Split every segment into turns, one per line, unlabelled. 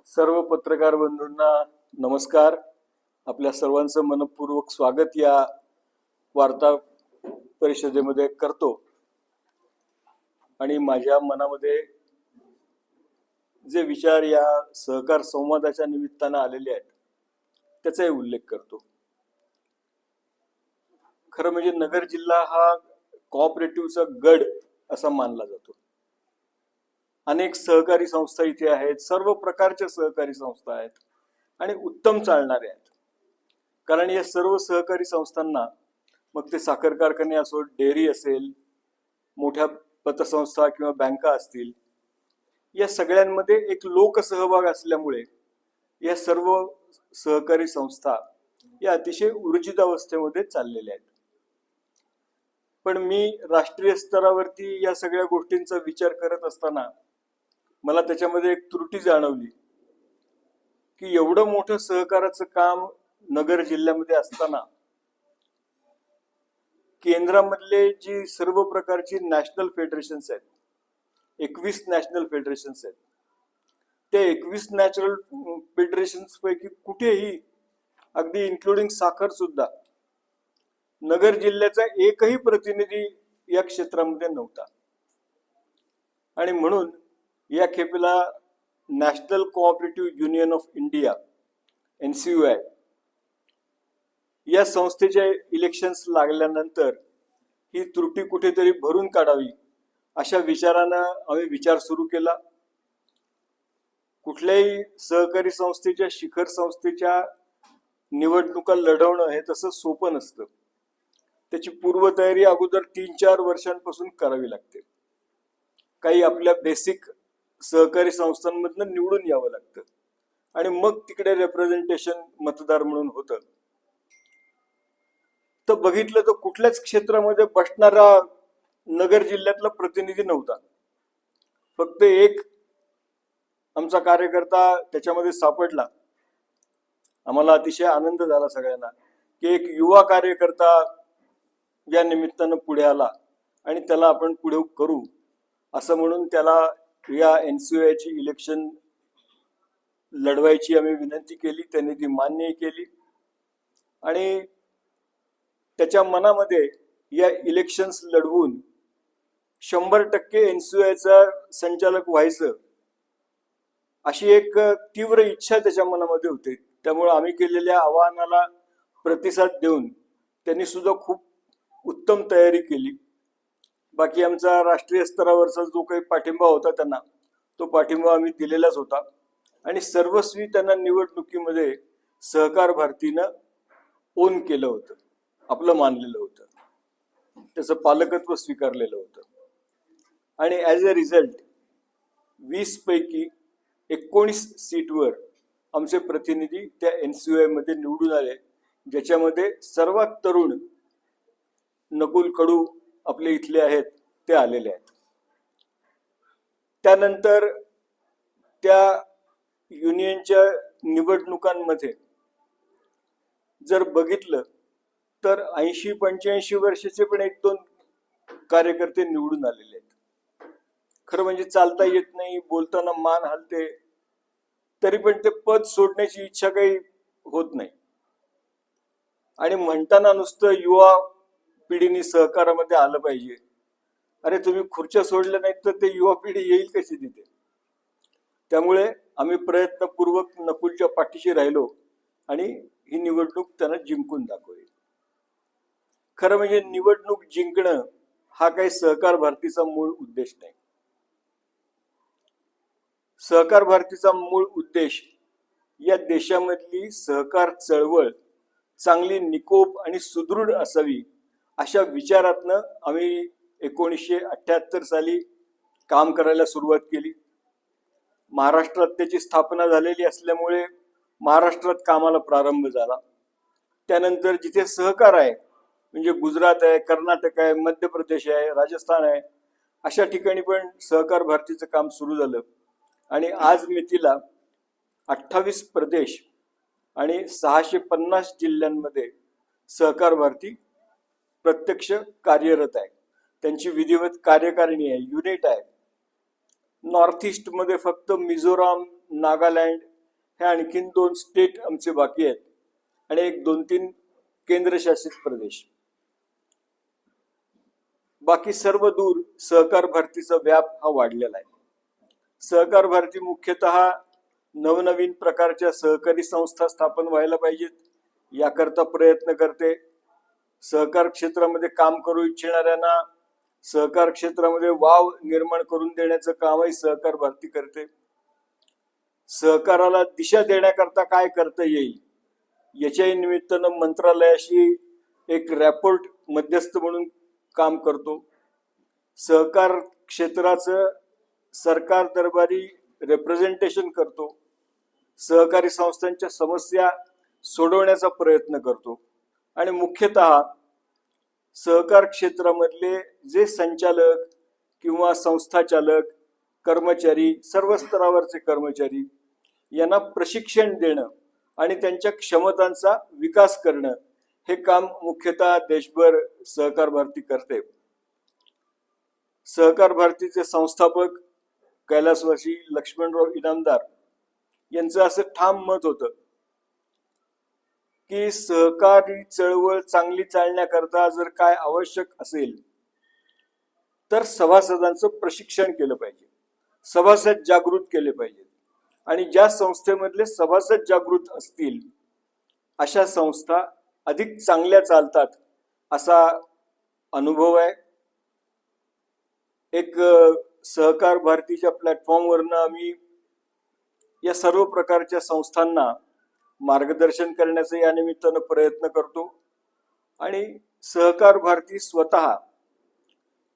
सर्व पत्रकार बंधूंना नमस्कार. आपल्या सर्वांचं मनपूर्वक स्वागत या वार्ता परिषदेमध्ये करतो. आणि माझ्या मनामध्ये जे विचार या सहकार संवादाच्या निमित्तानं आलेले आहेत त्याचाही उल्लेख करतो. खरं म्हणजे नगर जिल्हा हा कोऑपरेटिव्हचा गड असा मानला जातो. अनेक सहकारी संस्था इथे आहेत, सर्व प्रकारच्या सहकारी संस्था आहेत आणि उत्तम चालणारे आहेत. कारण या सर्व सहकारी संस्थांना, मग ते साखर कारखाने असो, डेअरी असेल, मोठ्या पतसंस्था किंवा बँका असतील, या सगळ्यांमध्ये एक लोकसहभाग असल्यामुळे या सर्व सहकारी संस्था या अतिशय ऊर्जित अवस्थेमध्ये चाललेल्या आहेत. पण मी राष्ट्रीय स्तरावरती या सगळ्या गोष्टींचा विचार करत असताना मला त्याच्यामध्ये एक त्रुटी जाणवली की एवढं मोठं सहकाराचं काम नगर जिल्ह्यामध्ये असताना केंद्रामधले जी सर्व प्रकारची नॅशनल फेडरेशन्स आहेत, 21 नॅशनल फेडरेशन्स आहेत, त्या 21 नॅशनल फेडरेशन्स पैकी कुठेही, अगदी इन्क्लुडिंग साखर सुद्धा, नगर जिल्ह्याचा एकही प्रतिनिधी या क्षेत्रामध्ये नव्हता. आणि म्हणून या खेपेला National Cooperative Union of India NCUI या संस्थेचे इलेक्शन्स लागल्यानंतर ही त्रुटी कुठेतरी भरून काढावी अशा विचारानं आम्ही विचार सुरू केला. कुठल्याही सहकारी संस्थेच्या, शिखर संस्थेच्या निवडणुका लढवणं हे तसं सोपं नसतं. त्याची पूर्वतयारी अगोदर 3-4 वर्षांपासून करावी लागते. काही आपल्या बेसिक सहकारी संस्थांमधनं निवडून यावं लागतं आणि मग तिकडे रिप्रेझेंटेशन मतदार म्हणून होतं. तर बघितलं तर कुठल्याच क्षेत्रामध्ये बसणारा नगर जिल्ह्यातला प्रतिनिधी नव्हता. फक्त एक आमचा कार्यकर्ता त्याच्यामध्ये सापडला. आम्हाला अतिशय आनंद झाला सगळ्यांना की एक युवा कार्यकर्ता या निमित्तानं पुढे आला आणि त्याला आपण पुढे करू असं म्हणून त्याला या NCUI ची इलेक्शन लढवायची आम्ही विनंती केली. त्यांनी ती मान्य केली आणि त्याच्या मनामध्ये या इलेक्शन्स लढवून 100% NCUI चा संचालक व्हायचं अशी एक तीव्र इच्छा त्याच्या मनामध्ये होती. त्यामुळे आम्ही केलेल्या आवाहनाला प्रतिसाद देऊन त्यांनी सुद्धा खूप उत्तम तयारी केली. बाकी आमचा राष्ट्रीय स्तरावरचा जो काही पाठिंबा होता त्यांना, तो पाठिंबा आम्ही दिलेलाच होता आणि सर्वस्वी त्यांना निवडणुकीमध्ये सहकार भारतीनं ओन केलं होतं, आपलं मानलेलं होतं, त्याचं पालकत्व स्वीकारलेलं होतं. आणि ॲज अ रिझल्ट 20 पैकी 19 सीटवर आमचे प्रतिनिधी त्या NCUI मध्ये निवडून आले, ज्याच्यामध्ये सर्वात तरुण नकुल कडू आपले इथले आहेत ते आलेले आहेत. त्यानंतर त्या युनियनच्या निवडणुकांमध्ये जर बघितलं तर 80-85 वर्षाचे पण 1-2 कार्यकर्ते निवडून आलेले आहेत. खरं म्हणजे चालता येत नाही, बोलताना मान हलते, तरी पण ते पद सोडण्याची इच्छा काही होत नाही. आणि म्हणताना नुसतं युवा पिढीने सहकारामध्ये आलं पाहिजे. अरे तुम्ही खुर्च्या सोडल्या नाहीत तर ते युवा पिढी येईल कशी तिथे? त्यामुळे आम्ही प्रयत्नपूर्वक नकुलच्या पाठीशी राहिलो आणि ही निवडणूक त्यांना जिंकून दाखवली. खरं म्हणजे निवडणूक जिंकणं हा काही सहकार भारतीचा मूळ उद्देश नाही. सहकार भारतीचा मूळ उद्देश या देशामधली सहकार चळवळ चांगली निकोप आणि सुदृढ असावी अशा विचारातनं आम्ही 1978 साली काम करायला सुरुवात केली. महाराष्ट्रात त्याची स्थापना झालेली असल्यामुळे महाराष्ट्रात कामाला प्रारंभ झाला. त्यानंतर जिथे सहकार आहे, म्हणजे गुजरात आहे, कर्नाटक आहे, मध्य प्रदेश आहे, राजस्थान आहे, अशा ठिकाणी पण सहकार भारतीचं काम सुरू झालं. आणि आज मितीला 28 प्रदेश आणि 650 जिल्ह्यांमध्ये सहकार भारती प्रत्यक्ष कार्यरत आहे. त्यांची विधिवत कार्यकारिणी आहे, युनिट आहे. नॉर्थ ईस्ट मध्ये फक्त मिझोराम, नागालँड हे आणखीन 2 स्टेट आमचे बाकी आहेत आणि एक 2-3 केंद्रशासित प्रदेश. बाकी सर्व दूर सहकार भरतीचा व्याप हा वाढलेला आहे. सहकार भरती मुख्यतः नवनवीन प्रकारच्या सहकारी संस्था स्थापन व्हायला पाहिजेत याकरता प्रयत्न करते. सहकार क्षेत्रामध्ये काम करू इच्छिणाऱ्यांना सहकार क्षेत्रामध्ये वाव निर्माण करून देण्याचं कामही सहकार भरती करते. सहकाराला दिशा देण्याकरता काय करता येईल याच्याही निमित्तानं मंत्रालयाशी एक रॅपोर्ट मध्यस्थ म्हणून काम करतो. सहकार क्षेत्राचं सरकार दरबारी रिप्रेझेंटेशन करतो. सहकारी संस्थांच्या समस्या सोडवण्याचा प्रयत्न करतो आणि मुख्यतः सहकार क्षेत्रामधले जे संचालक किंवा संस्थाचालक कर्मचारी, सर्व स्तरावरचे कर्मचारी यांना प्रशिक्षण देणं आणि त्यांच्या क्षमतांचा विकास करणं हे काम मुख्यतः देशभर सहकार भरती करते. सहकार भरतीचे संस्थापक कैलासवासी लक्ष्मणराव इनामदार यांचं असं ठाम मत होतं की सहकारी चळवळ चांगली चालण्याकरता जर काय आवश्यक असेल तर सभासदांचं प्रशिक्षण केलं पाहिजे, सभासद जागृत केले पाहिजेत आणि ज्या संस्थेमधले सभासद जागृत असतील अशा संस्था अधिक चांगल्या चालतात असा अनुभव आहे. एक सहकार भारतीच्या प्लॅटफॉर्मवरनं आम्ही या सर्व प्रकारच्या संस्थांना मार्गदर्शन करण्याचा या निमित्तानं प्रयत्न करतो आणि सहकार भारती स्वतः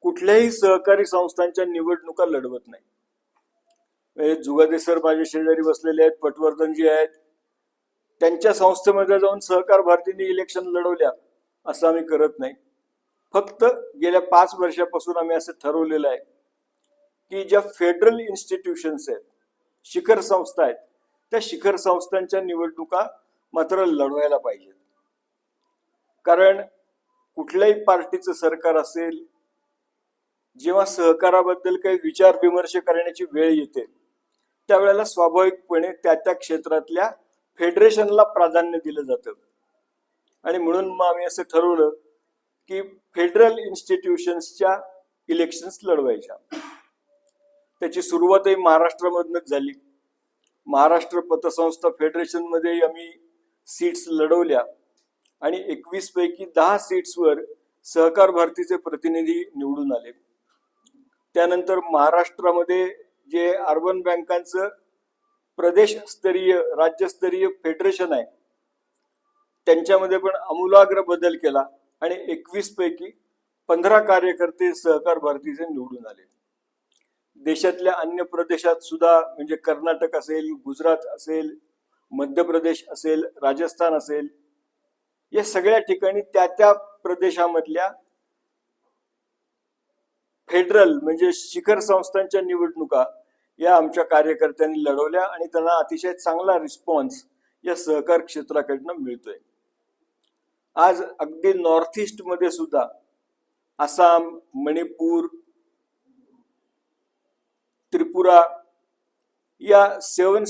कुठल्याही सहकारी संस्थांच्या निवडणुका लढवत नाही. जुगादे सर माझे शेजारी बसलेले आहेत, पटवर्धनजी आहेत, त्यांच्या संस्थेमध्ये जाऊन सहकार भारतीने इलेक्शन लढवल्या असं आम्ही करत नाही. फक्त गेल्या 5 वर्षापासून आम्ही असं ठरवलेलं आहे की ज्या फेडरल इन्स्टिट्यूशन्स आहेत, शिखर संस्था आहेत, त्या शिखर संस्थांच्या निवडणुका मात्र लढवायला पाहिजेत. कारण कुठल्याही पार्टीचं सरकार असेल, जेव्हा सहकाराबद्दल काही विचार विमर्श करण्याची वेळ येते त्यावेळेला स्वाभाविकपणे त्या क्षेत्रातल्या फेडरेशनला प्राधान्य दिलं जातं आणि म्हणून मग आम्ही असं ठरवलं की फेडरल इन्स्टिट्यूशन्सच्या इलेक्शन्स लढवायच्या. त्याची सुरुवातही महाराष्ट्रामधूनच झाली. महाराष्ट्र पतसंस्था फेडरेशनमध्ये आम्ही सीट्स लढवल्या आणि 21 पैकी 10 सीट्सवर सहकार भारतीचे प्रतिनिधी निवडून आले. त्यानंतर महाराष्ट्रामध्ये जे अर्बन बँकांचं प्रदेशस्तरीय राज्यस्तरीय फेडरेशन आहे त्यांच्यामध्ये पण आमूलाग्र बदल केला आणि 21 पैकी 15 कार्यकर्ते सहकार भारतीचे निवडून आले. देशातल्या अन्य प्रदेशात सुद्धा म्हणजे कर्नाटक असेल, गुजरात असेल, मध्य प्रदेश असेल, राजस्थान असेल, या सगळ्या ठिकाणी त्या प्रदेशामधल्या फेडरल म्हणजे शिखर संस्थांच्या निवडणुका या आमच्या कार्यकर्त्यांनी लढवल्या आणि त्यांना अतिशय चांगला रिस्पॉन्स या सहकार क्षेत्राकडनं मिळतोय. आज अगदी नॉर्थ ईस्ट मध्ये सुद्धा आसाम, मणिपूर, त्रिपुरा या 7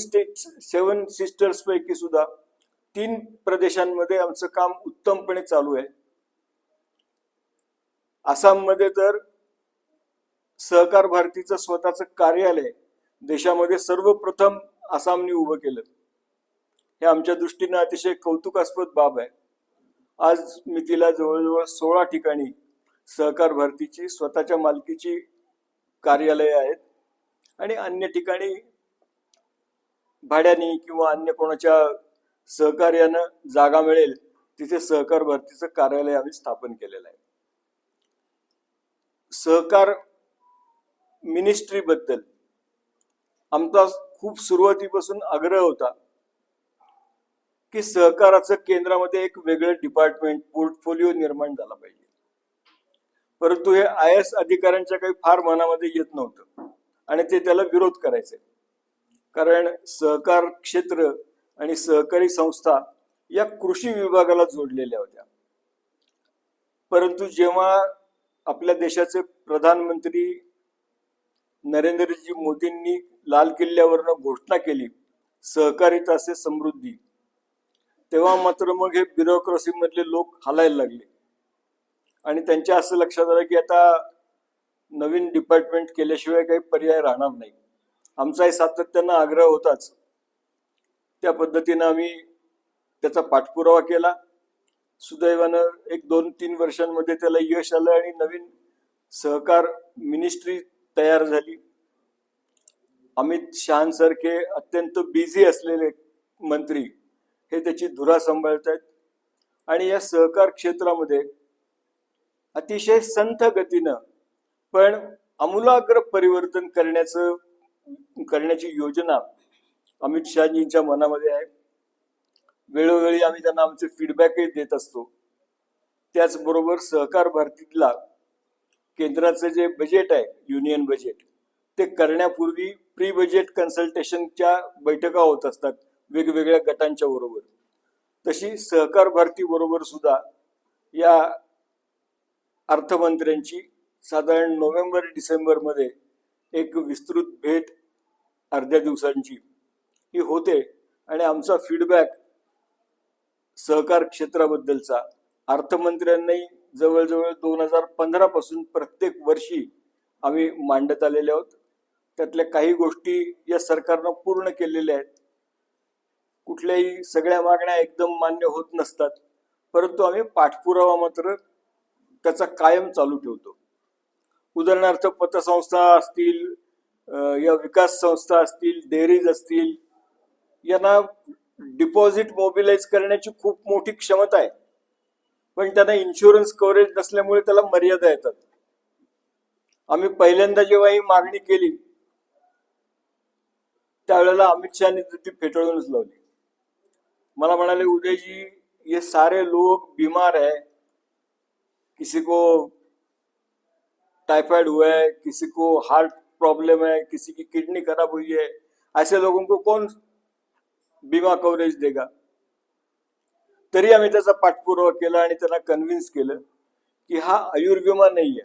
सिस्टर्स पैकी सुद्धा 3 प्रदेशांमध्ये आमचं काम उत्तमपणे चालू आहे. आसाममध्ये तर सहकार भारतीचं स्वतःचं कार्यालय देशामध्ये सर्वप्रथम आसामने उभं केलं. हे आमच्या दृष्टीनं अतिशय कौतुकास्पद बाब आहे. आज मितीला जवळजवळ 16 ठिकाणी सहकार भारतीची स्वतःच्या मालकीची कार्यालय आहेत आणि अन्य ठिकाणी भाड्याने किंवा अन्य कोणाच्या सहकार्यानं जागा मिळेल तिथे सहकार भरतीचं कार्यालय आम्ही स्थापन केलेलं आहे. सहकार मिनिस्ट्री बद्दल आमचा खूप सुरुवातीपासून आग्रह होता की सहकाराचं केंद्रामध्ये एक वेगळं डिपार्टमेंट पोर्टफोलिओ निर्माण झाला पाहिजे. परंतु हे IAS अधिकाऱ्यांच्या काही फार मनामध्ये येत नव्हतं आणि ते त्याला विरोध करायचे. कारण सहकार क्षेत्र आणि सहकारी संस्था या कृषी विभागाला जोडलेल्या होत्या. परंतु जेव्हा आपल्या देशाचे प्रधानमंत्री नरेंद्रजी मोदींनी लाल किल्ल्यावरनं घोषणा केली सहकारिता से समृद्धी, तेव्हा मात्र मग हे ब्युरोक्रेसी मधले लोक हालायला लागले आणि त्यांच्या असं लक्षात आलं की आता नवीन डिपार्टमेंट केल्याशिवाय काही पर्याय राहणार नाही. आमचाही सातत्यानं आग्रह होताच. त्या पद्धतीनं आम्ही त्याचा पाठपुरावा केला. सुदैवानं 1-2-3 वर्षांमध्ये त्याला यश आलं आणि नवीन सहकार मिनिस्ट्री तयार झाली. अमित शहांसारखे अत्यंत बिझी असलेले मंत्री हे त्याची धुरा सांभाळतायत आणि या सहकार क्षेत्रामध्ये अतिशय संथ गतीनं पण आमूलाग्र परिवर्तन करण्याची योजना अमित शहाजींच्या मनामध्ये आहे. वेळोवेळी आम्ही त्यांना आमचे फीडबॅकही देत असतो. त्याचबरोबर सहकार भारतीतला केंद्राचं जे बजेट आहे, युनियन बजेट, ते करण्यापूर्वी प्री बजेट कन्सल्टेशनच्या बैठका होत असतात वेगवेगळ्या गटांच्या बरोबर. तशी सहकार भारती बरोबर सुद्धा या अर्थमंत्र्यांची साधारण नोव्हेंबर-डिसेंबर मध्ये एक विस्तृत भेट अर्ध्या दिवसांची ही होते आणि आमचा फीडबॅक सहकार क्षेत्राबद्दलचा अर्थमंत्र्यांनाही जवळजवळ 2015 पासून प्रत्येक वर्षी आम्ही मांडत आलेले आहोत. त्यातल्या काही गोष्टी या सरकारनं पूर्ण केलेल्या आहेत. कुठल्याही सगळ्या मागण्या एकदम मान्य होत नसतात, परंतु आम्ही पाठपुरावा मात्र त्याचा कायम चालू ठेवतो. उदाहरणार्थ पतसंस्था असतील या विकास संस्था असतील, डेअरीज असतील, यांना डिपॉझिट मोबिलाइज करण्याची खूप मोठी क्षमता आहे, पण त्यांना इन्शुरन्स कव्हरेज नसल्यामुळे त्याला मर्यादा येतात. आम्ही पहिल्यांदा जेव्हा ही मागणी केली त्यावेळेला अमित शहानी ती फेटाळूनच लावली. मला म्हणाले, उदयजी ये सारे लोग बीमार है, किसी को टाइफाइड हुआ है, किसी को हार्ट प्रॉब्लम है, किसी की किडनी खराब हुई है, ऐसे लोगों को कौन बीमा कव्हरेज देगा. तरी आम्ही त्याचा पाठपुरावा केला आणि त्यांना कन्व्हिन्स केलं की हा आयुर्विमा नाहीये.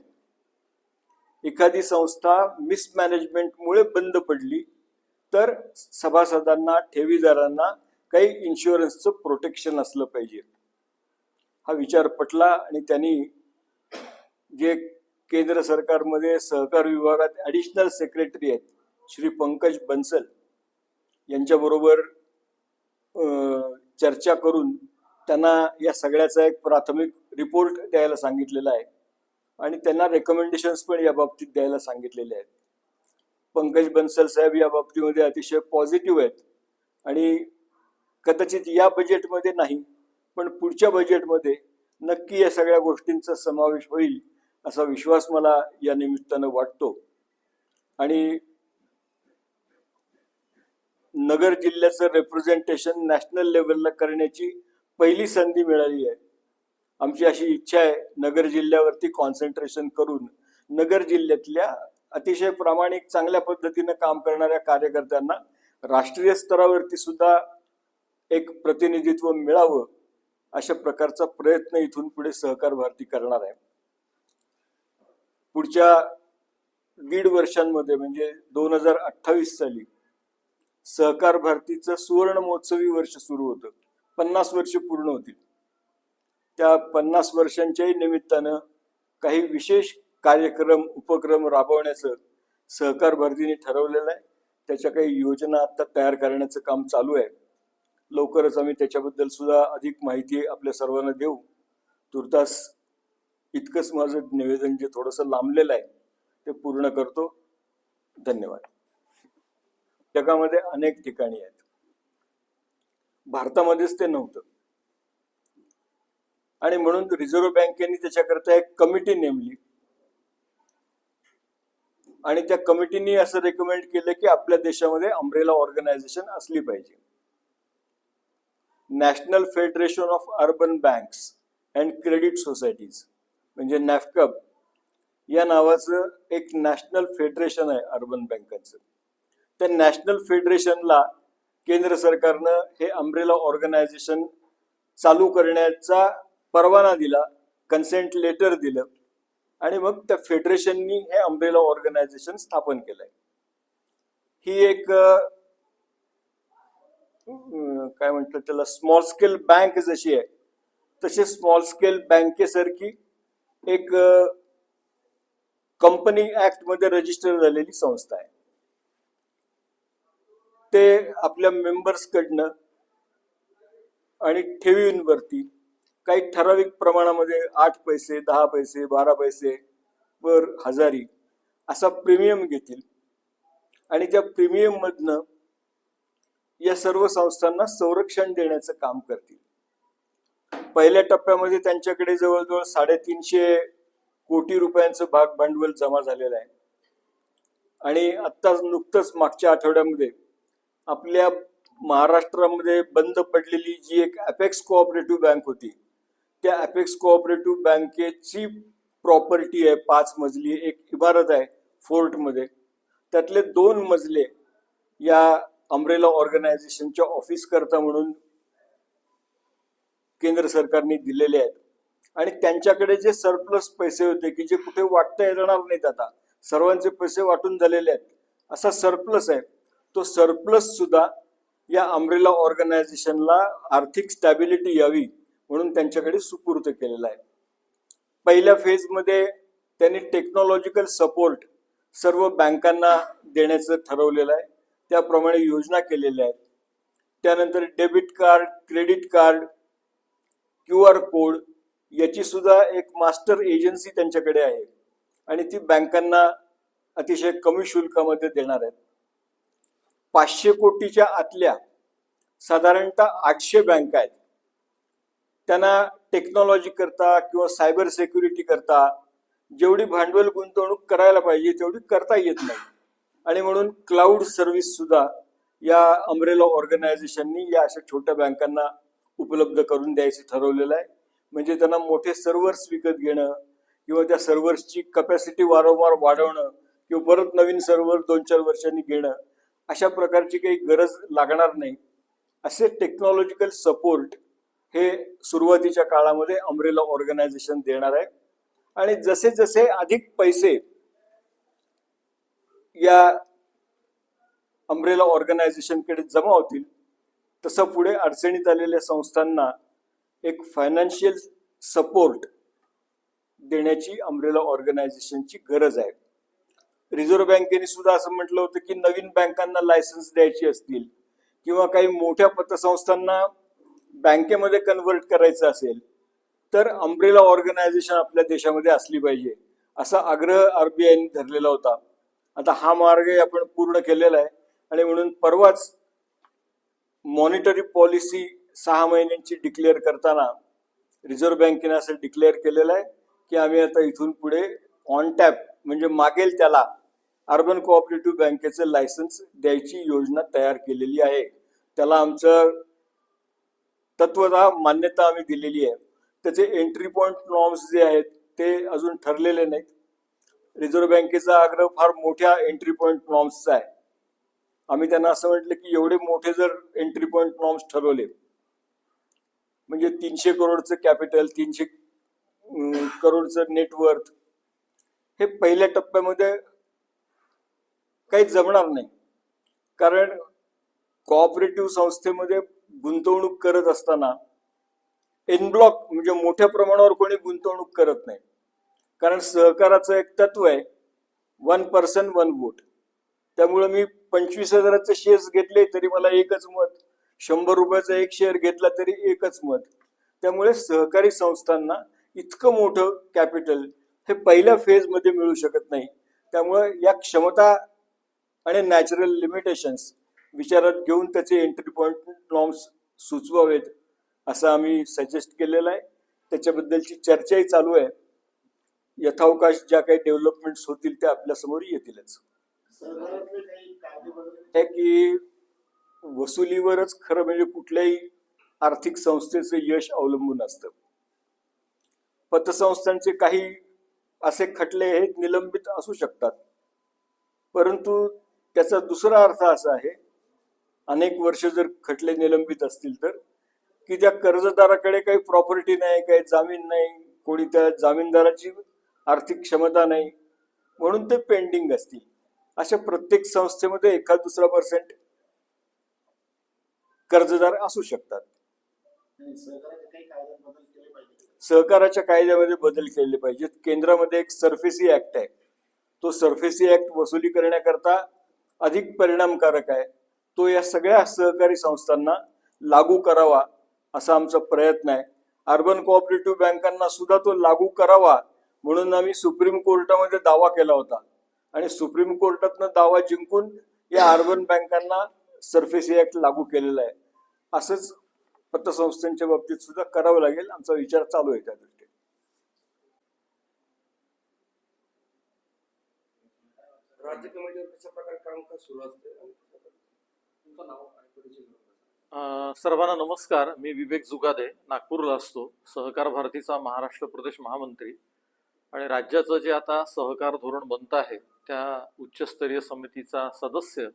एखादी संस्था मिसमॅनेजमेंटमुळे बंद पडली तर सभासदांना, ठेवीदारांना काही इन्शुरन्सचं प्रोटेक्शन असलं पाहिजे. हा विचार पटला आणि त्यांनी जे केंद्र सरकारमध्ये सहकार विभागात ॲडिशनल सेक्रेटरी आहेत श्री पंकज बन्सल यांच्याबरोबर चर्चा करून त्यांना या सगळ्याचा एक प्राथमिक रिपोर्ट द्यायला सांगितलेला आहे आणि त्यांना रेकमेंडेशन्स पण या बाबतीत द्यायला सांगितलेले आहेत. पंकज बन्सल साहेब या बाबतीमध्ये अतिशय पॉझिटिव्ह आहेत आणि कदाचित या बजेटमध्ये नाही पण पुढच्या बजेटमध्ये नक्की या सगळ्या गोष्टींचा समावेश होईल असा विश्वास मला या निमित्तानं वाटतो. आणि नगर जिल्ह्याचं रिप्रेझेंटेशन नॅशनल लेवलला करण्याची पहिली संधी मिळाली आहे. आमची अशी इच्छा आहे नगर जिल्ह्यावरती कॉन्सन्ट्रेशन करून नगर जिल्ह्यातल्या अतिशय प्रामाणिक चांगल्या पद्धतीनं काम करणाऱ्या कार्यकर्त्यांना राष्ट्रीय स्तरावरती सुद्धा एक प्रतिनिधित्व मिळावं अशा प्रकारचा प्रयत्न इथून पुढे सहकार भारती करणार आहे. पुढच्या 1.5 वर्षांमध्ये म्हणजे 2028 साली सहकार भारतीचं सुवर्ण महोत्सवी वर्ष सुरू होतं. 50 वर्ष पूर्ण होतील. त्या 50 वर्षांच्याही निमित्तानं काही विशेष कार्यक्रम, उपक्रम राबवण्याचं सहकार भारतीने ठरवलेलं आहे. त्याच्या काही योजना आता तयार करण्याचं काम चालू आहे. लवकरच आम्ही त्याच्याबद्दल सुद्धा अधिक माहिती आपल्या सर्वांना देऊ. तुर्तास इतकंच माझं निवेदन जे थोडंसं लांबलेलं आहे ते पूर्ण करतो. धन्यवाद. जगामध्ये अनेक ठिकाणी आहेत, भारतामध्येच ते नव्हतं आणि म्हणून रिझर्व्ह बँकेने त्याच्याकरता एक कमिटी नेमली आणि त्या कमिटीने असं रेकमेंड केलं की आपल्या देशामध्ये अम्ब्रेला ऑर्गनायझेशन असली पाहिजे. National federation of urban banks and credit societies म्हणजे नॅफकब या नावाचं एक नॅशनल फेडरेशन आहे अर्बन बँकांचं. त्या नॅशनल फेडरेशनला केंद्र सरकारनं हे अम्ब्रेला ऑर्गनायझेशन चालू करण्याचा परवाना दिला, कन्सेंट लेटर दिलं आणि मग त्या फेडरेशननी हे अम्ब्रेला ऑर्गनायझेशन स्थापन केलंय. ही एक काय म्हणतात त्याला, स्मॉल स्केल बँक जशी आहे तशी स्मॉल स्केल बँकेसारखी एक कंपनी ऍक्ट मध्ये रजिस्टर झालेली संस्था आहे. ते आपल्या मेंबर्स कडनं आणि ठेवींवरती काही ठराविक प्रमाणामध्ये 8 पैसे, 10 पैसे, 12 पैसे वर हजारी असा प्रीमियम घेतील आणि त्या प्रीमियम मधनं या सर्व संस्थांना संरक्षण देण्याचं काम करतील. पहिल्या टप्प्यामध्ये त्यांच्याकडे जवळजवळ 350 कोटी रुपयांचं भाग भांडवल जमा झालेलं आहे. आणि आत्ताच नुकतंच मागच्या आठवड्यामध्ये आपल्या महाराष्ट्रामध्ये बंद पडलेली जी एक अपेक्स कोऑपरेटिव्ह बँक होती, त्या अपेक्स कोऑपरेटिव्ह बँकेची प्रॉपर्टी आहे 5 मजली एक इमारत आहे फोर्टमध्ये, त्यातले 2 मजले या अम्ब्रेला ऑर्गनायझेशनच्या ऑफिस करता म्हणून केंद्र सरकारने दिलेले आहेत. आणि त्यांच्याकडे जे सरप्लस पैसे होते की जे कुठे वाटता येणार नाहीत, आता सर्वांचे पैसे वाटून झालेले आहेत, असा सरप्लस आहे, तो सरप्लस सुद्धा या अम्ब्रेला ऑर्गनायझेशनला आर्थिक स्टॅबिलिटी यावी म्हणून त्यांच्याकडे सुपूर्द केलेला आहे. पहिल्या फेजमध्ये त्यांनी टेक्नॉलॉजिकल सपोर्ट सर्व बँकांना देण्याचं ठरवलेलं आहे, त्याप्रमाणे योजना केलेल्या आहेत. त्यानंतर debit card, credit card, QR code याची सुद्धा एक मास्टर एजन्सी त्यांच्याकडे आहे आणि ती बँकांना अतिशय कमी शुल्कामध्ये देणार आहेत. 500 कोटीच्या आतल्या साधारणतः 800 बँका आहेत. त्यांना टेक्नॉलॉजी करता किंवा सायबर सिक्युरिटी करता जेवढी भांडवल गुंतवणूक करायला पाहिजे तेवढी करता येत नाही आणि म्हणून क्लाउड सर्व्हिस सुद्धा या अम्ब्रेला ऑर्गनायझेशननी या अशा छोट्या बँकांना उपलब्ध करून द्यायचं ठरवलेलं आहे. म्हणजे त्यांना मोठे सर्व्हर्स विकत घेणं किंवा त्या सर्व्हर्सची कपॅसिटी वारंवार वाढवणं किंवा परत नवीन सर्व्हर 2-4 वर्षांनी घेणं अशा प्रकारची काही गरज लागणार नाही. असे टेक्नॉलॉजिकल सपोर्ट हे सुरुवातीच्या काळामध्ये अम्ब्रेला ऑर्गनायझेशन देणार आहे. आणि जसे जसे अधिक पैसे या अम्ब्रेला ऑर्गनायझेशनकडे जमा होतील तसं पुढे अडचणीत आलेल्या संस्थांना एक फायनान्शियल सपोर्ट देण्याची अम्ब्रेला ऑर्गनायझेशनची गरज आहे. रिझर्व्ह बँकेने सुद्धा असं म्हटलं होतं की नवीन बँकांना लायसन्स द्यायची असतील किंवा काही मोठ्या पतसंस्थांना बँकेमध्ये कन्व्हर्ट करायचं असेल तर अम्ब्रेला ऑर्गनायझेशन आपल्या देशामध्ये असली पाहिजे असा आग्रह RBIने धरलेला होता. आता हा मार्ग आपण पूर्ण केलेला आहे आणि म्हणून परवाच मॉनिटरी पॉलिसी 6 महिन्यांची डिक्लेअर करताना रिझर्व्ह बँकेने असं डिक्लेअर केलेलं आहे की आम्ही आता इथून पुढे ऑन टॅप म्हणजे मागेल त्याला अर्बन कोऑपरेटिव्ह बँकेचं लायसन्स द्यायची योजना तयार केलेली आहे. त्याला आमचं तत्वतः मान्यता आम्ही दिलेली आहे. त्याचे एंट्री पॉइंट नॉर्म्स जे आहेत ते अजून ठरलेले नाहीत. रिझर्व्ह बँकेचा आग्रह फार मोठ्या एंट्री पॉइंट नॉर्म्सचा आहे. आम्ही त्यांना असं म्हटलं की एवढे मोठे जर एंट्री पॉइंट नॉर्म्स ठरवले म्हणजे 300 करोडचं कॅपिटल, 300 करोडचं नेटवर्थ, हे पहिल्या टप्प्यामध्ये काही जमणार नाही. कारण कोऑपरेटिव्ह संस्थेमध्ये गुंतवणूक करत असताना एन ब्लॉक म्हणजे मोठ्या प्रमाणावर कोणी गुंतवणूक करत नाही. कारण सहकाराचं एक तत्व आहे 1 पर्सन 1 वोट. त्यामुळे मी 25,000चे शेअर्स घेतले तरी मला एकच मत, 100 रुपयाचा एक शेअर घेतला तरी एकच मत. त्यामुळे सहकारी संस्थांना इतकं मोठं कॅपिटल हे पहिल्या फेज मध्ये मिळू शकत नाही. त्यामुळे या क्षमता आणि नॅचरल लिमिटेशन्स विचारात घेऊन त्याचे एंट्री पॉइंट नॉर्म्स सुचवावेत असं आम्ही सजेस्ट केलेलं आहे. त्याच्याबद्दलची चर्चाही चालू आहे. यथावकाश ज्या काही डेव्हलपमेंट्स होतील त्या आपल्या समोर येतीलच. की वसुलीवरच खरं म्हणजे कुठल्याही आर्थिक संस्थेचं यश अवलंबून असतं. पतसंस्थांचे काही असे खटले हे निलंबित असू शकतात, परंतु त्याचा दुसरा अर्थ असा आहे, अनेक वर्ष जर खटले निलंबित असतील तर की त्या कर्जदाराकडे काही प्रॉपर्टी नाही, काही जामीन नाही, कोणी त्या जामीनदाराची आर्थिक क्षमता नाही म्हणून ते पेंडिंग असतील. अशा प्रत्येक संस्थेमध्ये 1-2% कर्जदार असू शकतात. सहकाराच्या कायद्यामध्ये बदल केले पाहिजेत. केंद्रामध्ये एक सरफेसी ऍक्ट आहे, तो सरफेसी ऍक्ट वसुली करण्याकरता अधिक परिणामकारक आहे. तो या सगळ्या सहकारी संस्थांना लागू करावा असा आमचा प्रयत्न आहे. अर्बन कोऑपरेटिव्ह बँकांना सुद्धा तो लागू करावा म्हणून आम्ही सुप्रीम कोर्टामध्ये दावा केला होता आणि सुप्रीम कोर्टातनं दावा जिंकून या अर्बन बँकांना सरफेसी ऍक्ट लागू केलेला आहे. असंच पतसंस्थांच्या बाबतीत सुद्धा करावं लागेल. आमचा विचार चालू आहे त्या दृष्टीने.
राज्य कमिटीवर कशा प्रकारे कामकाज सुरू असते?
सर्वांना नमस्कार. मी विवेक जुगादे, नागपूरला असतो, सहकार भारतीचा महाराष्ट्र प्रदेश महामंत्री आणि राज्याचं जे आता सहकार धोरण बनत आहे त्या उच्चस्तरीय समितीचा सदस्य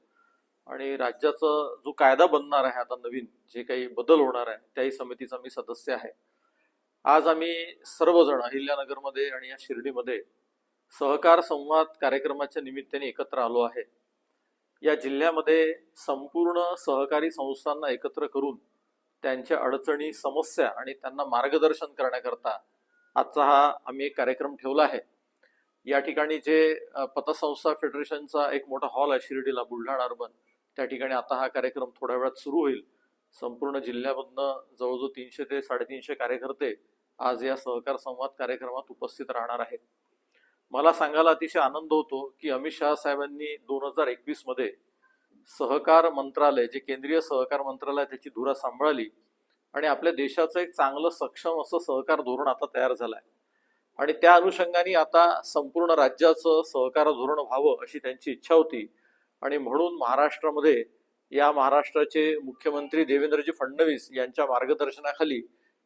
आणि राज्याचा जो कायदा बनणार आहे आता नवीन जे काही बदल होणार आहे त्याही समितीचा मी सदस्य आहे. आज आम्ही सर्वजण अहिल्यानगरमध्ये आणि या शिर्डीमध्ये सहकार संवाद कार्यक्रमाच्या निमित्ताने एकत्र आलो आहे. या जिल्ह्यामध्ये संपूर्ण सहकारी संस्थांना एकत्र करून त्यांच्या अडचणी, समस्या आणि त्यांना मार्गदर्शन करण्याकरता आजचा हा आम्ही एक कार्यक्रम ठेवला आहे. या ठिकाणी जे पतसंस्था फेडरेशनचा एक मोठा हॉल आहे शिर्डीला, बुलढाणा अर्बन, त्या ठिकाणी आता हा कार्यक्रम थोड्या वेळात सुरू होईल. संपूर्ण जिल्ह्यामधनं जवळजवळ 300 ते 350 कार्यकर्ते आज या सहकार संवाद कार्यक्रमात उपस्थित राहणार आहेत. मला सांगायला अतिशय आनंद होतो की अमित शहा साहेबांनी 2021 मध्ये सहकार मंत्रालय, जे केंद्रीय सहकार मंत्रालय, त्याची धुरा सांभाळली आणि आपल्या देशाचं एक चांगलं सक्षम असं सहकार धोरण आता तयार झालं आहे आणि त्या अनुषंगाने आता संपूर्ण राज्याचं सहकार धोरण व्हावं अशी त्यांची इच्छा होती आणि म्हणून महाराष्ट्रामध्ये या महाराष्ट्राचे मुख्यमंत्री देवेंद्रजी फडणवीस यांच्या मार्गदर्शनाखाली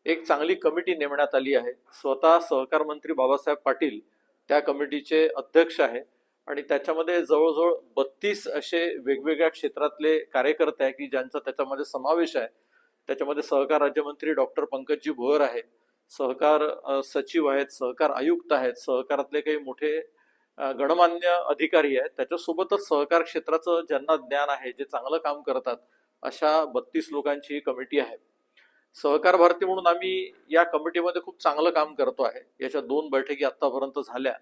एक चांगली कमिटी नेमण्यात आली आहे. स्वतः सहकार मंत्री बाबासाहेब पाटील त्या कमिटीचे अध्यक्ष आहे आणि त्याच्यामध्ये जवळजवळ 32 असे वेगवेगळ्या क्षेत्रातले कार्यकर्ते आहे की ज्यांचा त्याच्यामध्ये समावेश आहे. त्याच्यामध्ये सहकार राज्यमंत्री डॉक्टर पंकजी भोयर आहे, सहकार सचिव आहेत, सहकार आयुक्त आहेत, सहकारातले काही मोठे गणमान्य अधिकारी आहेत, त्याच्यासोबतच सहकार क्षेत्राचं ज्यांना ज्ञान आहे, जे चांगलं काम करतात, अशा 32 लोकांची ही कमिटी आहे. सहकार भारती म्हणून आम्ही या कमिटीमध्ये खूप चांगलं काम करतो आहे. याच्या 2 बैठकी आतापर्यंत झाल्या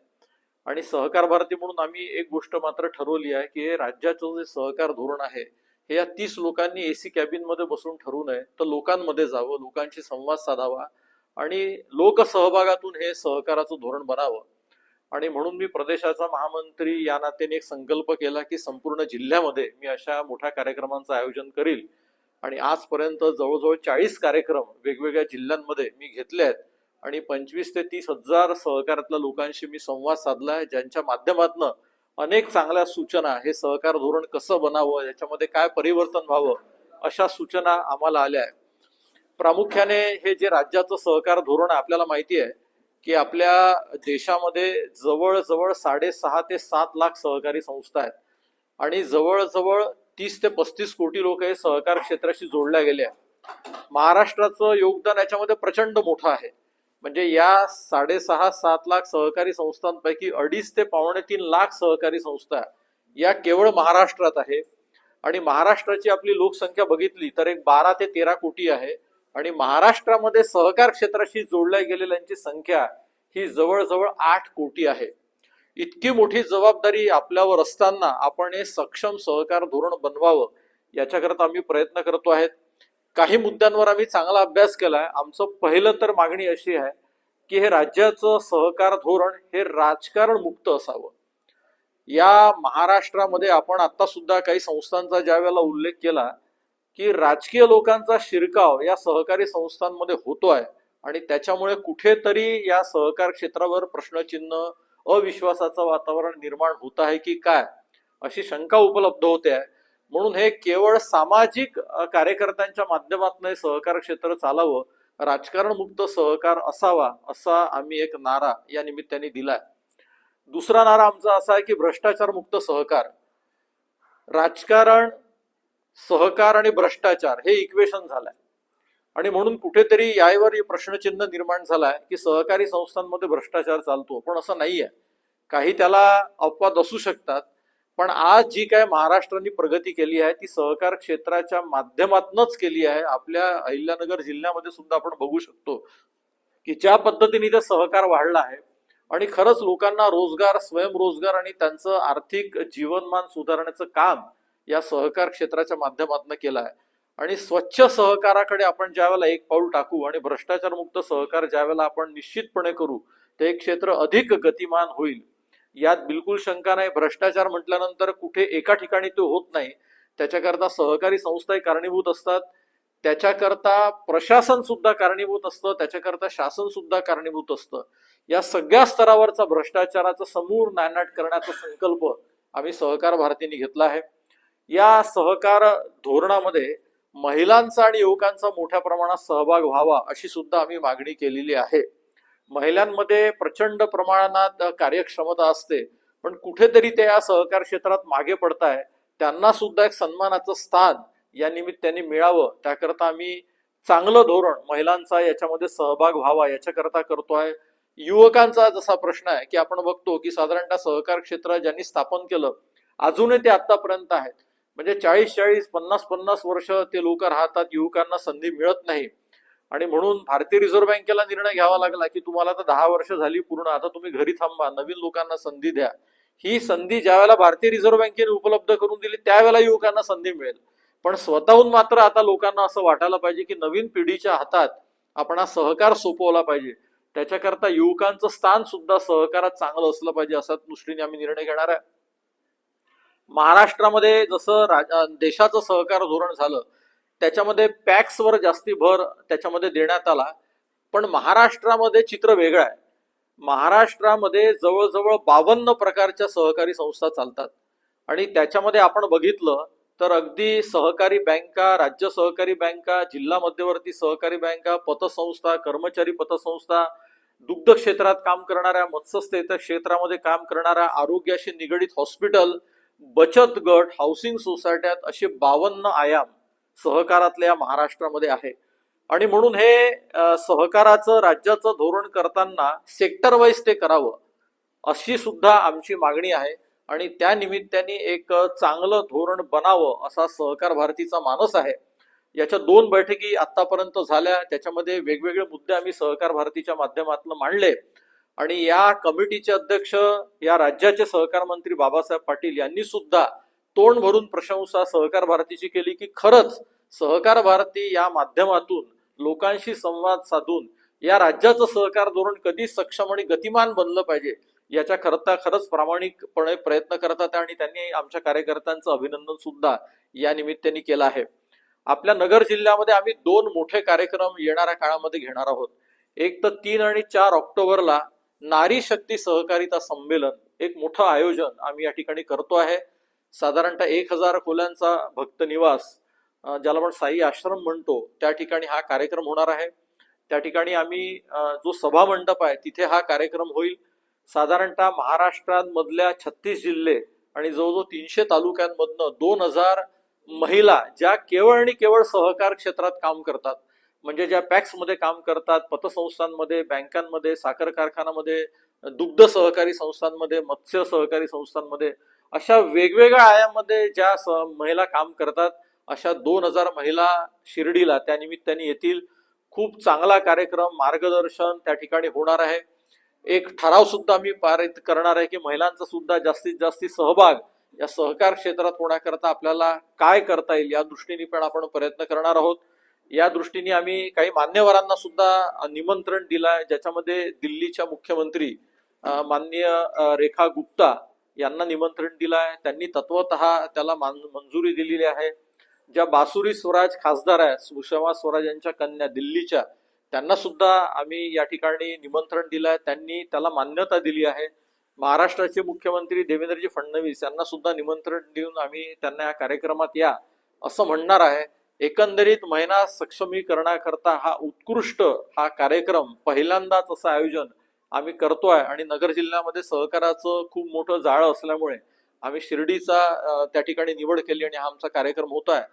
आणि सहकार भारती म्हणून आम्ही एक गोष्ट मात्र ठरवली आहे की राज्याचं जे सहकार धोरण आहे हे या 30 लोकांनी एसी कॅबिन मध्ये बसून ठरवू नये, तर लोकांमध्ये जावं, लोकांशी संवाद साधावा आणि लोकसहभागातून हे सहकाराचं धोरण बनावं. आणि म्हणून मी प्रदेशाचा महामंत्री या नात्याने एक संकल्प केला की संपूर्ण जिल्ह्यामध्ये मी अशा मोठ्या कार्यक्रमांचं आयोजन करील आणि आजपर्यंत जवळजवळ 40 कार्यक्रम वेगवेगळ्या जिल्ह्यांमध्ये मी घेतले आहेत आणि 25 ते 30 हजार सहकारातल्या लोकांशी मी संवाद साधलाय, ज्यांच्या माध्यमातून अनेक चांगल्या सूचना, हे सहकार धोरण कसं बनावं, याच्यामध्ये काय परिवर्तन व्हावं, अशा सूचना आम्हाला आल्या आहेत. प्रामुख्याने हे जे राज्याचं सहकार धोरण आपल्याला माहिती आहे की आपल्या देशामध्ये जवळजवळ 6.5 ते 7 लाख सहकारी संस्था आहेत आणि जवळजवळ 30 ते 35 कोटी लोक हे सहकार क्षेत्राशी जोडल्या गेले आहेत. महाराष्ट्राचं योगदान याच्यामध्ये प्रचंड मोठं आहे. म्हणजे या 6.5-7 लाख सहकारी संस्थांपैकी 2.5 ते 2.25 लाख सहकारी संस्था या केवळ महाराष्ट्रात आहे आणि महाराष्ट्राची आपली लोकसंख्या बघितली तर एक 12 ते 13 कोटी आहे आणि महाराष्ट्रामध्ये सहकार क्षेत्राशी जोडल्या गेलेल्यांची संख्या ही जवळजवळ 8 कोटी आहे. इतकी मोठी जबाबदारी आपल्यावर असताना आपण हे सक्षम सहकार धोरण बनवावं याच्याकरता आम्ही प्रयत्न करतो आहेत. काही मुद्द्यांवर आम्ही चांगला अभ्यास केलाय. आमचं पहिलं तर मागणी अशी आहे की हे राज्याचं सहकार धोरण हे राजकारण मुक्त असावं. या महाराष्ट्रामध्ये आपण आता सुद्धा काही संस्थांचा ज्या वेळेला उल्लेख केला की राजकीय लोकांचा शिरकाव या सहकारी संस्थांमध्ये होतोय आणि त्याच्यामुळे कुठेतरी या सहकार क्षेत्रावर प्रश्नचिन्ह, अविश्वासाचं वातावरण निर्माण होत आहे की काय, अशी शंका उपलब्ध होते आहे. म्हणून हे केवळ सामाजिक कार्यकर्त्यांच्या माध्यमातून हे सहकार क्षेत्र चालावं, राजकारण मुक्त सहकार असावा, असा आम्ही एक नारा या निमित्ताने दिलाय. दुसरा नारा आमचा असा आहे की भ्रष्टाचार मुक्त सहकार. राजकारण, सहकार आणि भ्रष्टाचार हे इक्वेशन झालंय आणि म्हणून कुठेतरी यावर प्रश्नचिन्ह निर्माण झालाय की सहकारी संस्थांमध्ये भ्रष्टाचार चालतो, पण असं नाहीये. काही त्याला अपवाद असू शकतात, पण आज जी काय महाराष्ट्राने प्रगती केली आहे ती सहकार क्षेत्राच्या माध्यमातूनच केली आहे. आपल्या अहिल्यानगर जिल्ह्यामध्ये सुद्धा आपण बघू शकतो की ज्या पद्धतीने ते सहकार वाढला आहे आणि खरंच लोकांना रोजगार, स्वयंरोजगार आणि त्यांचं आर्थिक जीवनमान सुधारण्याचं काम या सहकार क्षेत्राच्या माध्यमातून केलं आहे. आणि स्वच्छ सहकाराकडे आपण ज्यावेळेला एक पाऊल टाकू आणि भ्रष्टाचार मुक्त सहकार ज्यावेळेला आपण निश्चितपणे करू, ते क्षेत्र अधिक गतिमान होईल, यात बिलकुल शंका नाही. भ्रष्टाचार म्हटल्यानंतर कुठे एका ठिकाणी तो होत नाही, त्याच्याकरता सहकारी संस्थाही कारणीभूत असतात, त्याच्याकरता प्रशासन सुद्धा कारणीभूत असतं, त्याच्याकरता शासन सुद्धा कारणीभूत असतं. या सगळ्या स्तरावरचा भ्रष्टाचाराचा समूळ नायनाट करण्याचा संकल्प आम्ही सहकार भारतीने घेतला आहे. या सहकार धोरणामध्ये महिलांचा आणि युवकांचा मोठ्या प्रमाणात सहभाग व्हावा अशी सुद्धा आम्ही मागणी केलेली आहे. महिलांमध्ये प्रचंड प्रमाणात कार्यक्षमता असते, पण कुठेतरी ते या सहकार क्षेत्रात मागे पडताय. त्यांना सुद्धा एक सन्मानाचं स्थान या निमित्ताने मिळावं, त्याकरता आम्ही चांगलं धोरण महिलांचा याच्यामध्ये सहभाग व्हावा याच्याकरता करतोय. युवकांचा जसा प्रश्न आहे की आपण बघतो की साधारणतः सहकार क्षेत्र ज्यांनी स्थापन केलं अजूनही ते आतापर्यंत आहेत, म्हणजे 40-40, 50-50 वर्ष ते लोक राहतात, युवकांना संधी मिळत नाही. आणि म्हणून भारतीय रिझर्व्ह बँकेला निर्णय घ्यावा लागला की तुम्हाला तर 10 वर्ष झाली पूर्ण, आता तुम्ही घरी थांबा, नवीन लोकांना संधी द्या. ही संधी ज्यावेळेला भारतीय रिझर्व्ह बँकेने उपलब्ध करून दिली त्यावेळेला युवकांना संधी मिळेल. पण स्वतःहून मात्र आता लोकांना असं वाटायला पाहिजे की नवीन पिढीच्या हातात आपण हा सहकार सोपवला पाहिजे. त्याच्याकरता युवकांचं स्थान सुद्धा सहकारात चांगलं असलं पाहिजे, असा दृष्टीने आम्ही निर्णय घेणार आहे. महाराष्ट्रामध्ये जसं देशाचं सहकार धोरण झालं त्याच्यामध्ये पॅक्सवर जास्ती भर त्याच्यामध्ये देण्यात आला, पण महाराष्ट्रामध्ये चित्र वेगळं आहे. महाराष्ट्रामध्ये जवळजवळ 52 प्रकारच्या सहकारी संस्था चालतात आणि त्याच्यामध्ये आपण बघितलं तर अगदी सहकारी बँका, राज्य सहकारी बँका, जिल्हा मध्यवर्ती सहकारी बँका, पतसंस्था, कर्मचारी पतसंस्था, दुग्ध क्षेत्रात काम करणाऱ्या, मत्स्य क्षेत्रामध्ये काम करणाऱ्या, आरोग्याशी निगडीत हॉस्पिटल, बचत गट, हाऊसिंग सोसायट्यात, असे 52 आयाम सहकारातल्या महाराष्ट्रामध्ये आहे. आणि म्हणून हे सहकाराचं राज्याचं धोरण करताना सेक्टर वाईज ते करावं अशी सुद्धा आमची मागणी आहे. आणि त्या निमित्ताने एक चांगलं धोरण बनावं असा सहकार भारतीचा मानस आहे. याच्या 2 बैठकी आतापर्यंत झाल्या, त्याच्यामध्ये वेगवेगळे मुद्दे आम्ही सहकार भारतीच्या माध्यमातून मांडले. आणि या कमिटीचे अध्यक्ष या राज्याचे सहकार मंत्री बाबासाहेब पाटील यांनी सुद्धा तोंड भरून प्रशंसा सहकार भारतीची केली की खरंच सहकार भारती या माध्यमातून लोकांशी संवाद साधून या राज्याचं सहकार धोरण कधी सक्षम आणि गतिमान बनलं पाहिजे याच्याकरता खरंच प्रामाणिकपणे प्रयत्न करतात. आणि त्यांनी आमच्या कार्यकर्त्यांचं अभिनंदन सुद्धा या निमित्ताने केलं आहे. आपल्या नगर जिल्ह्यामध्ये आम्ही 2 मोठे कार्यक्रम येणाऱ्या काळामध्ये घेणार आहोत. एक तर 3 आणि 4 ऑक्टोबरला नारी शक्ती सहकारिता संमेलन, एक मोठं आयोजन आम्ही या ठिकाणी करतो आहे. साधारणतः 1000 खोल्यांचा भक्त निवास, ज्याला आपण साई आश्रम म्हणतो, त्या ठिकाणी हा कार्यक्रम होणार आहे. त्या ठिकाणी आम्ही जो सभा मंडप आहे तिथे हा कार्यक्रम होईल. साधारणतः महाराष्ट्रामधल्या 36 जिल्हे आणि जवळजवळ 300 तालुक्यांमधनं 2000 महिला ज्या केवळ आणि केवळ सहकार क्षेत्रात काम करतात, म्हणजे ज्या पॅक्स मध्ये काम करतात, पतसंस्थांमध्ये, बँकांमध्ये, साखर कारखान्यामध्ये, दुग्ध सहकारी संस्थांमध्ये, मत्स्य सहकारी संस्थांमध्ये, अशा वेगवेगळ्या आयामध्ये ज्या महिला काम करतात, अशा 2000 महिला शिर्डीला त्या निमित्ताने येतील. खूप चांगला कार्यक्रम, मार्गदर्शन त्या ठिकाणी होणार आहे. एक ठराव सुद्धा आम्ही पारित करणार आहे की महिलांचा सुद्धा जास्तीत जास्त सहभाग या सहकार क्षेत्रात होण्याकरता आपल्याला काय करता येईल या दृष्टीने पण आपण प्रयत्न करणार आहोत. या दृष्टीने आम्ही काही मान्यवरांना सुद्धा निमंत्रण दिलंय, ज्याच्यामध्ये दिल्लीच्या मुख्यमंत्री माननीय रेखा गुप्ता यांना निमंत्रण दिलंय. त्यांनी तत्वतः त्याला मंजुरी दिलेली आहे. ज्या बासुरी स्वराज खासदार आहेत, सुषमा स्वराज यांच्या कन्या दिल्लीच्या, त्यांना सुद्धा आम्ही या ठिकाणी निमंत्रण दिलंय, त्यांनी त्याला मान्यता दिली आहे. महाराष्ट्राचे मुख्यमंत्री देवेंद्रजी फडणवीस यांना सुद्धा निमंत्रण देऊन आम्ही त्यांना या कार्यक्रमात या असं म्हणणार आहे. एकंदरीत महिला सक्षमीकरणाकरता हा उत्कृष्ट हा कार्यक्रम पहिल्यांदाच असं आयोजन आम्ही करतोय. आणि नगर जिल्ह्यामध्ये सहकाराचं खूप मोठं जाळं असल्यामुळे आम्ही शिर्डीचा त्या ठिकाणी निवड केली आणि हा आमचा कार्यक्रम होत आहे.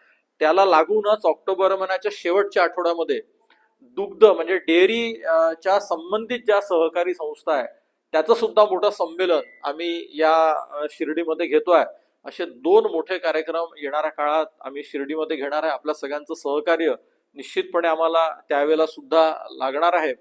त्याला लागूनच ऑक्टोबर महिन्याच्या शेवटच्या आठवड्यामध्ये दुग्ध म्हणजे डेअरीच्या संबंधित ज्या सहकारी संस्था आहे त्याचं सुद्धा मोठं संमेलन आम्ही या शिर्डीमध्ये घेतोय. असे 2 मोठे कार्यक्रम येणाऱ्या काळात आम्ही शिर्डीमध्ये घेणार आहे. आपल्या सगळ्यांचं सहकार्य निश्चितपणे आम्हाला त्यावेळेला सुद्धा लागणार आहे.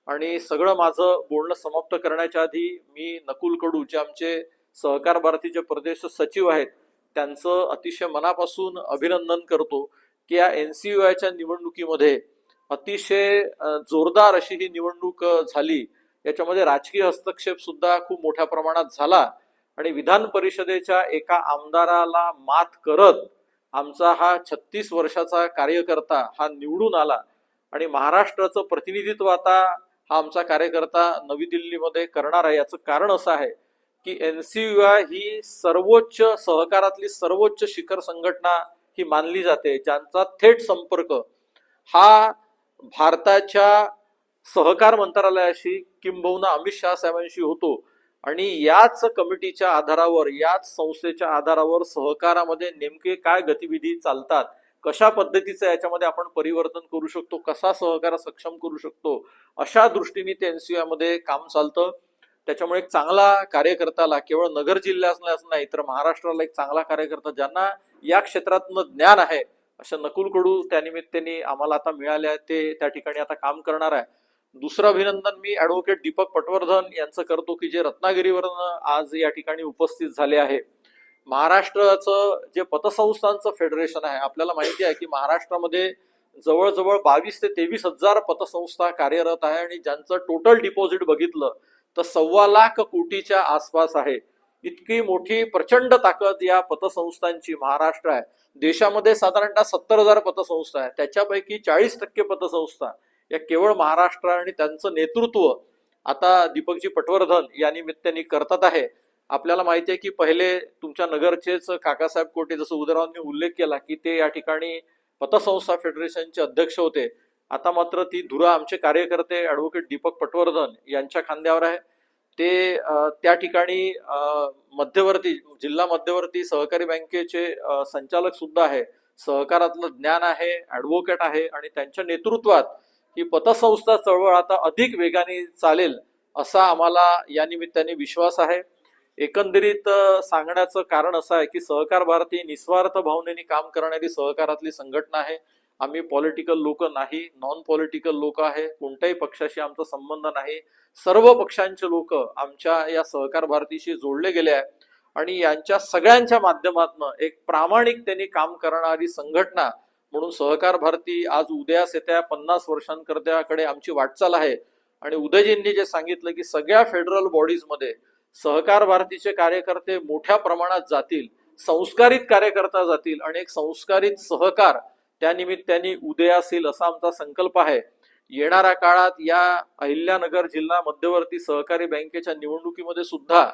आणि सगळं माझं बोलणं समाप्त करण्याच्या आधी मी नकुल कडू जे आमचे सहकार भारतीचे प्रदेश सचिव आहेत त्यांचं अतिशय मनापासून अभिनंदन करतो की या NCUIच्या निवडणुकीमध्ये अतिशय जोरदार अशी ही निवडणूक झाली. याच्यामध्ये राजकीय हस्तक्षेप सुद्धा खूप मोठ्या प्रमाणात झाला आणि विधान परिषदेच्या एका आमदाराला मात करत आमचा हा 36 वर्षाचा कार्यकर्ता हा निवडून आला आणि महाराष्ट्राचं प्रतिनिधित्व आता हा आमचा कार्यकर्ता नवी दिल्लीमध्ये करणार आहे. याचं कारण असं आहे की NCUI ही सर्वोच्च सहकारातली सर्वोच्च शिखर संघटना ही मानली जाते, ज्यांचा थेट संपर्क हा भारताच्या सहकार मंत्रालयाशी किंबहुना अमित शहा साहेबांशी होतो. आणि याच कमिटीच्या आधारावर याच संस्थेच्या आधारावर सहकारामध्ये नेमके काय गतिविधी चालतात, कशा पद्धतीचं याच्यामध्ये आपण परिवर्तन करू शकतो, कसा सहकार सक्षम करू शकतो, अशा दृष्टीने ते NCUI मध्ये काम चालतं. त्याच्यामुळे एक चांगला कार्यकर्त्याला केवळ नगर जिल्ह्यात नाही तर महाराष्ट्राला एक चांगला कार्यकर्ता ज्यांना या क्षेत्रातनं ज्ञान आहे अशा नकुल कडू त्यानिमित्ताने आम्हाला आता मिळाले आहे, ते त्या ठिकाणी आता काम करणार आहे. दुसरं अभिनंदन मी ऍडव्होकेट दीपक पटवर्धन यांचं करतो की जे रत्नागिरीवरनं आज या ठिकाणी उपस्थित झाले आहे. महाराष्ट्राचं जे पतसंस्थांचं फेडरेशन आहे, आपल्याला माहिती आहे की महाराष्ट्रामध्ये जवळजवळ 22 ते 23 हजार पतसंस्था कार्यरत आहे आणि ज्यांचं टोटल डिपॉझिट बघितलं तर 1.25 लाख कोटीच्या आसपास आहे. इतकी मोठी प्रचंड ताकद या पतसंस्थांची महाराष्ट्र आहे. देशामध्ये साधारणतः 70,000 पतसंस्था आहे, त्याच्यापैकी 40% पतसंस्था या केवळ महाराष्ट्र आणि त्यांचं नेतृत्व आता दीपकजी पटवर्धन या निमित्ताने करतात आहे. आपल्याला माहिती आहे की पहिले तुमच्या नगरचेच काकासाहेब कोटे, जसं उदयरावांनी उल्लेख केला की ते या ठिकाणी पतसंस्था फेडरेशनचे अध्यक्ष होते. आता मात्र ती धुरा आमचे कार्यकर्ते ऍडव्होकेट दीपक पटवर्धन यांच्या खांद्यावर आहे. ते त्या ठिकाणी मध्यवर्ती जिल्हा मध्यवर्ती सहकारी बँकेचे संचालक सुद्धा आहे, सहकारातलं ज्ञान आहे, ऍडव्होकेट आहे आणि त्यांच्या नेतृत्वात ही पतसंस्था चळवळ आता अधिक वेगाने चालेल असा आम्हाला या निमित्ताने विश्वास आहे. एकंदरीत सांगण्याचं कारण असं आहे की सहकार भारती निस्वार्थ भावनेने काम करणारी सहकारातली संघटना आहे. आम्ही पॉलिटिकल लोक नाही, नॉन पॉलिटिकल लोक आहे, कोणत्याही पक्षाशी आमचा संबंध नाही. सर्व पक्षांचे लोक आमच्या या सहकार भारतीशी जोडले गेले आहे आणि यांच्या सगळ्यांच्या माध्यमातून एक प्रामाणिकतेने काम करणारी संघटना म्हणून सहकार भारती आज उदयास येत्या 50 वर्षांकरत्याकडे आमची वाटचाल आहे. आणि उदयजींनी जे सांगितलं की सगळ्या फेडरल बॉडीजमध्ये सहकार भारतीचे कार्यकर्ते मोठ्या प्रमाणात जातील, संस्कारित कार्यकर्ता जातील आणि एक संस्कारित सहकार त्या निमित्ताने उदयास येईल असा आमचा संकल्प आहे. येणाऱ्या काळात या अहिल्यानगर जिल्हा मध्यवर्ती सहकारी बँकेच्या निवडणुकीमध्ये सुद्धा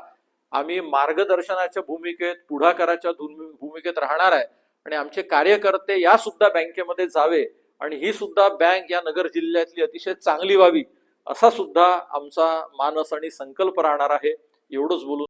आम्ही मार्गदर्शनाच्या भूमिकेत, पुढाकाराच्या भूमिकेत राहणार आहे आणि आमचे कार्यकर्ते या सुद्धा बँकेमध्ये जावे आणि ही सुद्धा बँक या नगर जिल्ह्यातली अतिशय चांगली व्हावी असा सुद्धा आमचा मानस आणि संकल्प राहणार आहे. एवढंच बोलून